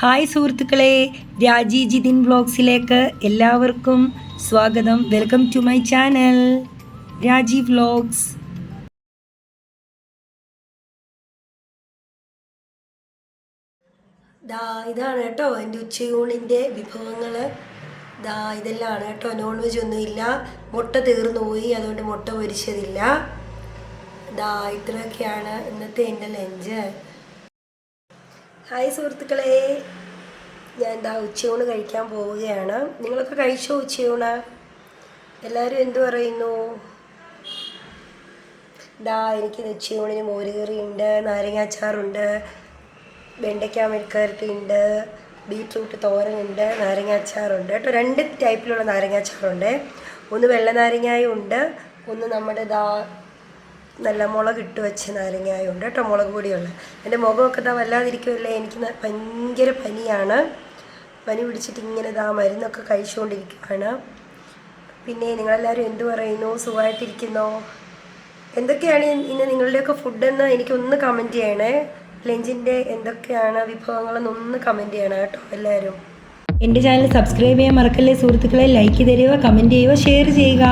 Hi സുഹൃത്തുക്കളെ, രാജി ജിതിൻ വ്ലോഗ്സിലേക്ക് എല്ലാവർക്കും സ്വാഗതം. വെൽക്കം ടു മൈ ചാനൽ രാജി വ്ലോഗ്സ്. ഇതാണ് കേട്ടോ എൻ്റെ ഉച്ചയൂണിൻ്റെ വിഭവങ്ങൾ. ഇതെല്ലാം കേട്ടോ. നോൺ വെജ് ഒന്നുമില്ല. മുട്ട തീർന്നു പോയി, അതുകൊണ്ട് മുട്ട പൊരിച്ചതില്ല. ഇത്രയൊക്കെയാണ് ഇന്നത്തെ എൻ്റെ ലഞ്ച്. ഹായ് സുഹൃത്തുക്കളെ, ഞാൻ ഉച്ചയൂണ് കഴിക്കാൻ പോവുകയാണ്. നിങ്ങളൊക്കെ കഴിച്ചോ ഉച്ചയൂണ്? എല്ലാവരും എന്തു പറയുന്നു? എനിക്കിത് ഉച്ചയൂണിന് മോരുകറിയുണ്ട്, നാരങ്ങാച്ചാറുണ്ട്, വെണ്ടയ്ക്ക മെഴുക്കുവരട്ടിയുണ്ട്, ബീറ്റ്റൂട്ട് തോരനുണ്ട്, നാരങ്ങാച്ചാറുണ്ട് കേട്ടോ. 2 ടൈപ്പിലുള്ള നാരങ്ങാച്ചാറുണ്ട്. ഒന്ന് വെള്ള നാരങ്ങായും ഉണ്ട്, ഒന്ന് നമ്മുടെ നല്ല മുളക് ഇട്ട് വെച്ച നാരങ്ങായും ഉണ്ട് കേട്ടോ, മുളക് പൊടിയുള്ള. എൻ്റെ മുഖമൊക്കെ വല്ലാതിരിക്കുമല്ലേ, എനിക്ക് ഭയങ്കര പനിയാണ്. പനി പിടിച്ചിട്ട് ഇങ്ങനെ മരുന്നൊക്കെ കഴിച്ചുകൊണ്ടിരിക്കുകയാണ്. പിന്നെ നിങ്ങളെല്ലാവരും എന്തു പറയുന്നു? സുഖമായിട്ടിരിക്കുന്നോ? എന്തൊക്കെയാണ് ഇന്ന് നിങ്ങളുടെയൊക്കെ ഫുഡെന്ന് എനിക്കൊന്ന് കമൻറ്റ് ചെയ്യണേ. ലഞ്ചിൻ്റെ എന്തൊക്കെയാണ് വിഭവങ്ങളെന്നൊന്ന് കമൻറ്റ് ചെയ്യണം കേട്ടോ എല്ലാവരും. എൻ്റെ ചാനൽ സബ്സ്ക്രൈബ് ചെയ്യാൻ മറക്കല്ലേ സുഹൃത്തുക്കളെ. ലൈക്ക് തരിക, കമൻറ്റ് ചെയ്യുക, ഷെയർ ചെയ്യുക.